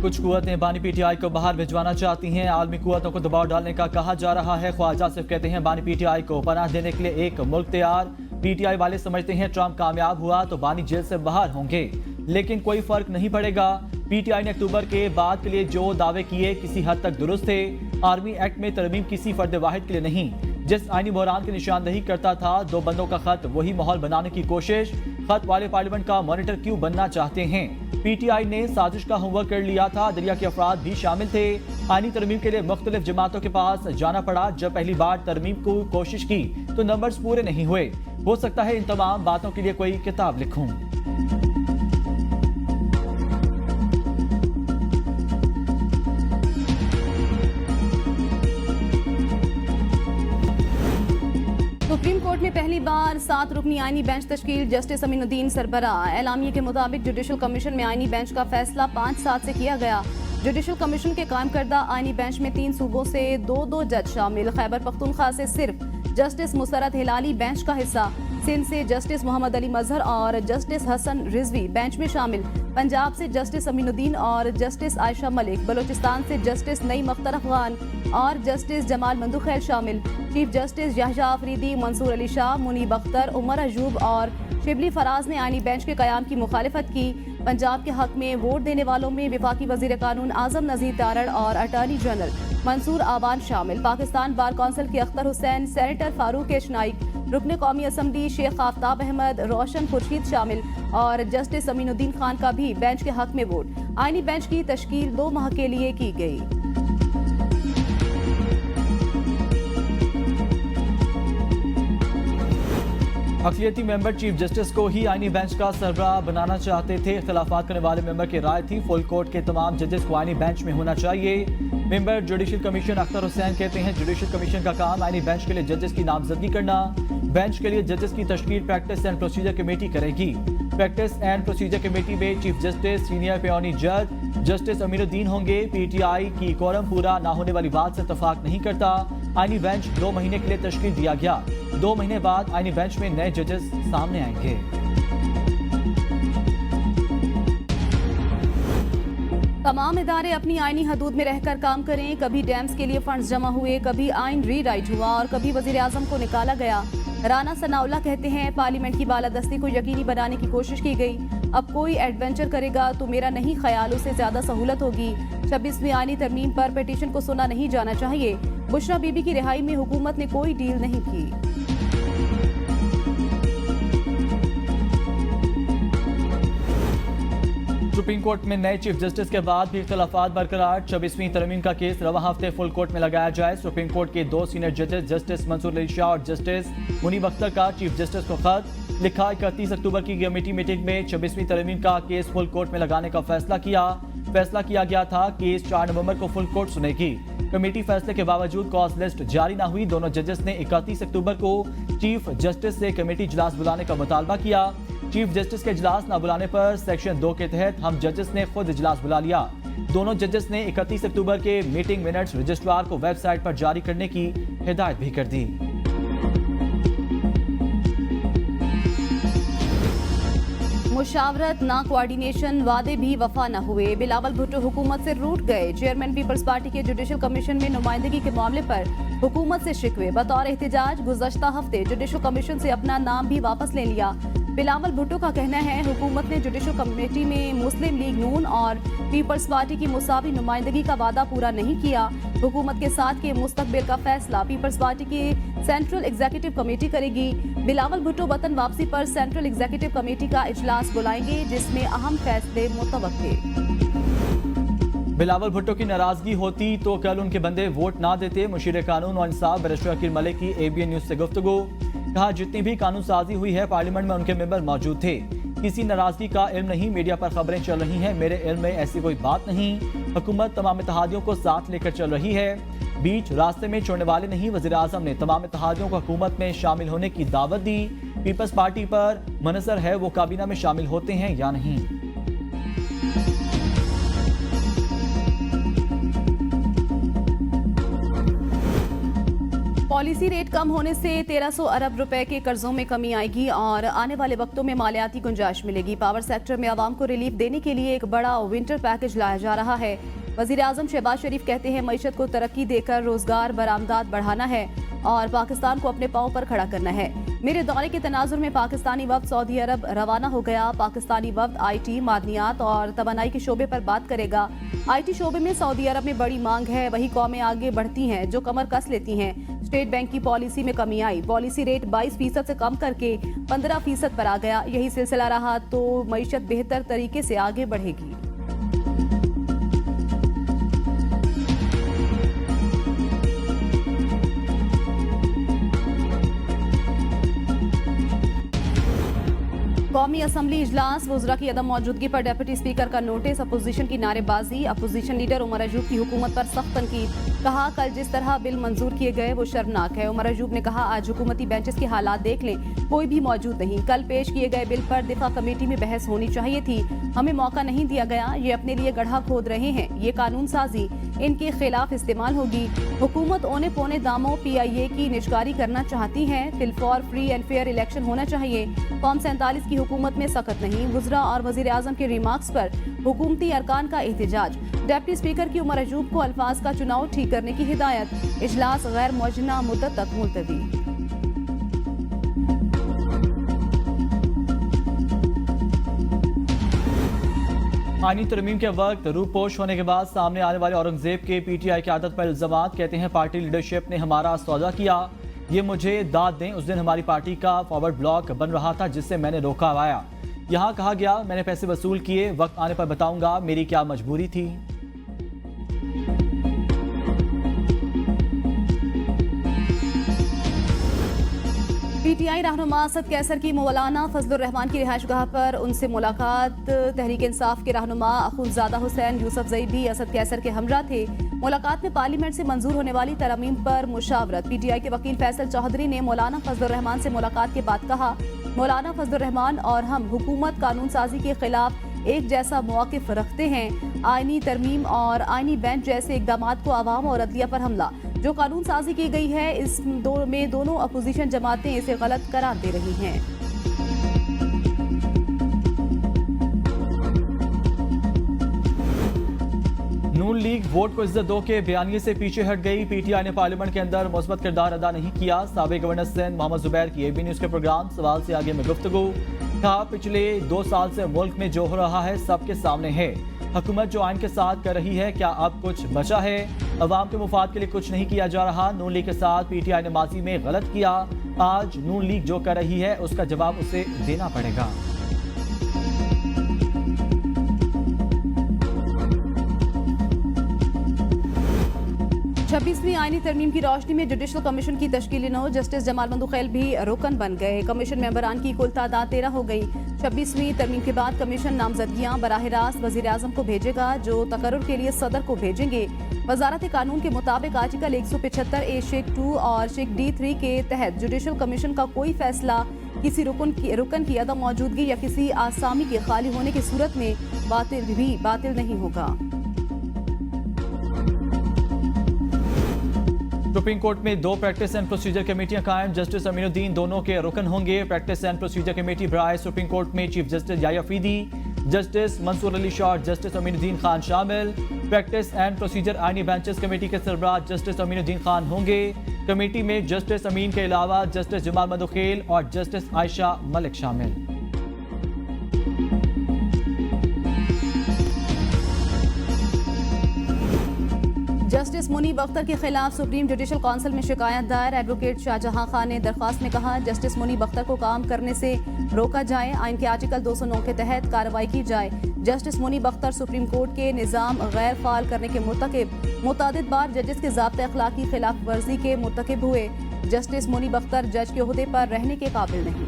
कुछ कुव्वतें बानी पीटीआई को बाहर भिजवाना चाहती हैं। आलमी कुव्वतों को दबाव डालने का कहा जा रहा है। ख्वाजा आसिफ कहते हैं बानी पीटीआई को पनाह देने के लिए एक मुल्क तैयार। पीटीआई वाले समझते हैं ट्रंप कामयाब हुआ तो बानी जेल से बाहर होंगे, लेकिन कोई फर्क नहीं पड़ेगा। पीटीआई ने अक्टूबर के बाद के लिए जो दावे किए किसी हद तक दुरुस्त थे। आर्मी एक्ट में तरमीम किसी फर्द वाहिद के लिए नहीं, जिस आईनी बहरान की निशानदेही करता था। दो बंदों का खत, वही माहौल बनाने की कोशिश। खत वाले पार्लियामेंट का मॉनिटर क्यों बनना चाहते हैं? पीटीआई ने साजिश का होमवर्क कर लिया था। दरिया के अफराद भी शामिल थे। आईनी तरमीम के लिए मुख्तलिफ जमातों के पास जाना पड़ा। जब पहली बार तरमीम को कोशिश की तो नंबर्स पूरे नहीं हुए। हो सकता है इन तमाम बातों के लिए कोई किताब लिखूं। सुप्रीम कोर्ट में पहली बार 7 रुकनी आईनी बेंच तश्कील। जस्टिस अमीनुद्दीन सरबराह। एलामिये के मुताबिक जुडिशल कमीशन में आईनी बेंच का फैसला 5-7 से किया गया। जुडिशल कमीशन के कायम करदा आईनी बेंच में 3 सूबों से 2-2 जज शामिल। खैबर पख्तूनख्वा से सिर्फ जस्टिस मुसरत हिलाली बेंच का हिस्सा। सिंध से जस्टिस मोहम्मद अली मजहर और जस्टिस हसन रिजवी बेंच में शामिल। पंजाब से जस्टिस अमीनुद्दीन और जस्टिस आयशा मलिक। बलोचिस्तान से जस्टिस नईम अख्तर अफगान और जस्टिस जमाल मंदुखैल शामिल। चीफ जस्टिस यहया अफरीदी, मंसूर अली शाह, मुनीब अख्तर, उमर अजूब और शिबली फराज ने आईनी बेंच के कयाम की मुखालिफत की। पंजाब के हक में वोट देने वालों में वफाकी वजीर कानून आजम नजीर तारड़ और अटॉर्नी जनरल मंसूर आबान शामिल। पाकिस्तान बार कौंसिल के अख्तर हुसैन, सेनेटर फारूक एशनाइक, रुकन कौमी असम्बली शेख आफ्ताब अहमद, रोशन खुर्शीद शामिल और जस्टिस अमीनुद्दीन खान का भी बेंच के हक में वोट। आईनी बेंच की तश्कील 2 माह के लिए की गई। अक़लियती मेंबर चीफ जस्टिस को ही आईनी बेंच का सरबराह बनाना चाहते थे। इख्तिलाफात करने वाले मेंबर की राय थी फुल कोर्ट के तमाम जजेस को आईनी बेंच में होना चाहिए। Member judicial commission Akhtar Hussain कहते हैं जुडिशल कमीशन का काम आईनी बेंच के लिए जजेस की नामजदगी करना। बेंच के लिए जजेस की तश्कील प्रैक्टिस एंड प्रोसीजर कमेटी करेगी। प्रैक्टिस एंड प्रोसीजर कमेटी में चीफ जस्टिस, सीनियर पेयोनी जज, जस्टिस अमीनुद्दीन होंगे। पीटीआई की कोरम पूरा ना होने वाली बात से इत्तफाक नहीं करता। आईनी बेंच 2 महीने के लिए तश्कील दिया गया। 2 महीने बाद आईनी बेंच में नए जजेस सामने आएंगे। तमाम इदारे अपनी आईनी हदूद में रहकर काम करें। कभी डैम्स के लिए फंड्स जमा हुए, कभी आइन रीराइट हुआ और कभी वजीर आजम को निकाला गया। राना सनाउल्लाह कहते हैं पार्लियामेंट की बालादस्ती को यकीनी बनाने की कोशिश की गई। अब कोई एडवेंचर करेगा तो मेरा नहीं ख्याल उससे ज्यादा सहूलत होगी। 26वीं आईनी तरमीम पर पिटीशन को सुना नहीं जाना चाहिए। बुशरा बीबी की रिहाई में हुकूमत ने कोई डील नहीं की। सुप्रीम कोर्ट में नए चीफ जस्टिस के बाद भी इख्तिलाफात बरकरार। 26वीं तरमीम का केस रवा हफ्ते फुल कोर्ट में लगाया जाए। सुप्रीम कोर्ट के 2 सीनियर जजेस जस्टिस मंसूर अली शाह और जस्टिस मुनीब अख्तर का चीफ जस्टिस को खत लिखा। 31 अक्टूबर की कमेटी मीटिंग में 26वीं तरमीम का केस फुल कोर्ट में लगाने का फैसला किया गया था। केस 4 नवंबर को फुल कोर्ट सुनेगी। कमेटी फैसले के बावजूद कॉज लिस्ट जारी न हुई। दोनों जजेस ने 31 अक्टूबर को चीफ जस्टिस से कमेटी इजलास बुलाने का मुतालबा किया। चीफ जस्टिस के इजलास न बुलाने पर सेक्शन 2 के तहत हम जजेस ने खुद इजलास बुला लिया। दोनों जजेस ने 31 अक्टूबर के मीटिंग मिनट्स रजिस्ट्रार को वेबसाइट पर जारी करने की हिदायत भी कर दी। मुशावरत ना कोऑर्डिनेशन, वादे भी वफा न हुए। बिलावल भुट्टो हुकूमत से रूठ गए। चेयरमैन पीपल्स पार्टी के जुडिशल कमीशन में नुमाइंदगी के मामले पर हुकूमत से शिकवे। बतौर एहतजाज गुज़श्ता हफ्ते जुडिशल कमीशन से अपना नाम भी वापस ले लिया। बिलावल भुट्टो का कहना है हुकूमत ने जुडिशल कमेटी में मुस्लिम लीग नून और पीपल्स पार्टी की मुसावी नुमाइंदगी का वादा पूरा नहीं किया। हुकूमत के साथ के मुस्तकबिल का फैसला पीपल्स पार्टी की सेंट्रल एग्जीक्यूटिव कमेटी करेगी। बिलावल भुट्टो वतन वापसी पर सेंट्रल एग्जीक्यूटिव कमेटी का इजलास बुलाएंगे, जिसमें अहम फैसले मुतवक्के। बिलावल भुट्टो की नाराजगी होती तो कल उनके बंदे वोट ना देते। मुशीर कानून और इंसाफ बैरिस्टर अकील मलिक की ABN न्यूज से गुफ्तगू। कहा जितनी भी कानून साजी हुई है पार्लियामेंट में उनके मेंबर मौजूद थे। किसी नाराजगी का इल्म नहीं। मीडिया पर खबरें चल रही हैं, मेरे इल्म में ऐसी कोई बात नहीं। हुकूमत तमाम इत्तेहादियों को साथ लेकर चल रही है, बीच रास्ते में छोड़ने वाले नहीं। वज़ीर आज़म ने तमाम इत्तेहादियों को हुकूमत में शामिल होने की दावत दी। पीपल्स पार्टी पर मुनसर है वो काबीना में शामिल होते हैं या नहीं। पॉलिसी रेट कम होने से 1300 अरब रुपए के कर्जों में कमी आएगी और आने वाले वक्तों में मालियाती गुंजाइश मिलेगी। पावर सेक्टर में आवाम को रिलीफ देने के लिए एक बड़ा विंटर पैकेज लाया जा रहा है। वजीर आजम शहबाज शरीफ कहते हैं मईशत को तरक्की देकर रोजगार बरामदात बढ़ाना है और पाकिस्तान को अपने पांव पर खड़ा करना है। मेरे दौरे के तनाजुर में पाकिस्तानी वफ्द सऊदी अरब रवाना हो गया। पाकिस्तानी वफ्द IT, मादनियात और तवानाई के शोबे पर बात करेगा। IT शोबे में सऊदी अरब में बड़ी मांग है, वही कौमें आगे बढ़ती हैं जो कमर कस लेती हैं। स्टेट बैंक की पॉलिसी में कमी आई, पॉलिसी रेट 22% से कम करके 15% पर आ गया। यही सिलसिला रहा तो मईशत बेहतर तरीके से आगे बढ़ेगी। कौमी असम्बली इजलास, वज़रा की अदम मौजूदगी पर डिप्टी स्पीकर का नोटिस, अपोजिशन की नारेबाजी, अपोजिशन लीडर उमर अयूब की हुकूमत पर सख्त तनकीद। कहा कल जिस तरह बिल मंजूर किए गए वो शर्मनाक है। उमर अयूब ने कहा आज हुकूमती बेंचेस के हालात देख लें, कोई भी मौजूद नहीं। कल पेश किए गए बिल पर दिफा कमेटी में बहस होनी चाहिए थी, हमें मौका नहीं दिया गया। ये अपने लिए गड्ढा खोद रहे हैं, ये कानून साजी इनके खिलाफ इस्तेमाल होगी। हुकूमत औने पौने दामों PIA की निजकारी करना चाहती है। फिलफॉर फ्री एंड फेयर इलेक्शन होना चाहिए। फॉर्म 47 की हुकूमत में सख्त नहीं। वज़रा और वज़ीर आज़म के रिमार्क्स पर हुकूमती अरकान का एहतजाज। डिप्टी स्पीकर की उमर अयूब को अल्फाज का चुनाव ठीक करने की हिदायत। इजलास गैर मुअज्जना मुद्दत तक मुलतवी। आईनी तरमीम के वक्त रूपोश होने के बाद सामने आने वाले औरंगजेब के PTI की आदत पर इल्जामात। कहते हैं पार्टी लीडरशिप ने हमारा सौदा किया, ये मुझे दाद दें। उस दिन हमारी पार्टी का फॉरवर्ड ब्लॉक बन रहा था जिससे मैंने रोका आया। यहाँ कहा गया मैंने पैसे वसूल किए, वक्त आने पर बताऊंगा मेरी क्या मजबूरी थी। PTI रहनुमा असद कैसर की मौलाना फजलुर रहमान की रिहाइशगाह पर उनसे मुलाकात। तहरीक इंसाफ के रहनुमा अखुंज़ादा हुसैन यूसुफजई भी असद कैसर के हमरा थे। मुलाकात में पार्लियामेंट से मंजूर होने वाली तरमीम पर मुशावरत। PTI के वकील फैसल चौधरी ने मौलाना फजलुर रहमान से मुलाकात के बाद कहा मौलाना फजलुर रहमान और हम हुकूमत कानून साजी के खिलाफ एक जैसा मौक़िफ़ रखते हैं। आईनी तरमीम और आईनी बेंच जैसे इकदाम को आवाम और अदलिया पर हमला जो कानून साजी की गई है में दोनों अपोजिशन जमातें इसे गलत करार दे रही हैं। नून लीग वोट को इज्जत दो के बयानिए से पीछे हट गई। PTI ने पार्लियामेंट के अंदर मुस्बत किरदार अदा नहीं किया। साबिक गवर्नर सिंध मोहम्मद जुबैर की AB न्यूज़ के प्रोग्राम सवाल से आगे में गुफ्तगू। कहा पिछले 2 साल से मुल्क में जो हो रहा है सबके सामने है। हुकूमत जो आइन के साथ कर रही है क्या अब कुछ बचा है? अवाम के मुफाद के लिए कुछ नहीं किया जा रहा। नून लीग के साथ PTI ने माजी में गलत किया, आज नून लीग जो कर रही है उसका जवाब उसे देना पड़ेगा। 26वीं आईनी तरमीम की रोशनी में जुडिशल कमीशन की तश्कील नौ। जस्टिस जमाल बंदुखैल भी रुकन बन गए। कमीशन मेंबरान की कुल तादाद 13 हो गई। 26वीं तरमीम के बाद कमीशन नामजदगियां बराह रास्त वज़ीर आज़म को भेजेगा जो तकर्रुर के लिए सदर को भेजेंगे। वजारत कानून के मुताबिक आर्टिकल 175 A शेख 2 और शेख D3 के तहत जुडिशल कमीशन का कोई फैसला किसी रुकन की अदम मौजूदगी या किसी आसामी के खाली होने की सूरत में बातिल नहीं होगा। सुप्रीम कोर्ट में 2 प्रैक्टिस एंड प्रोसीजर कमेटियां कायम। जस्टिस अमीनुद्दीन दोनों के रुकन होंगे। प्रैक्टिस एंड प्रोसीजर कमेटी बराए सुप्रीम कोर्ट में chief justice Yahya Faridi, justice Mansoor Ali Shah और जस्टिस अमीनुद्दीन खान शामिल। प्रैक्टिस एंड प्रोसीजर आईनी बेंचेस कमेटी के सरबराह जस्टिस अमीनुद्दीन खान होंगे। कमेटी में जस्टिस अमीन के अलावा जस्टिस जमाल बंदुखैल और जस्टिस आयशा मलिक शामिल। जस्टिस मुनीब अख्तर के खिलाफ सुप्रीम जुडिशल काउंसिल में शिकायत दायर। एडवोकेट शाहजहां खान ने दरख्वास्त में कहा जस्टिस मुनीब अख्तर को काम करने से रोका जाए, आइन के आर्टिकल 209 के तहत कार्रवाई की जाए। Justice Munib Akhtar supreme court के निज़ाम गैर फाल करने के मुर्तकिब मुतादिद बार जजेस के ज़ाब्ते अखलाकी खिलाफ वर्जी के मुर्तकिब हुए। जस्टिस मुनीब अख्तर जज के ओहदे पर रहने के काबिल नहीं।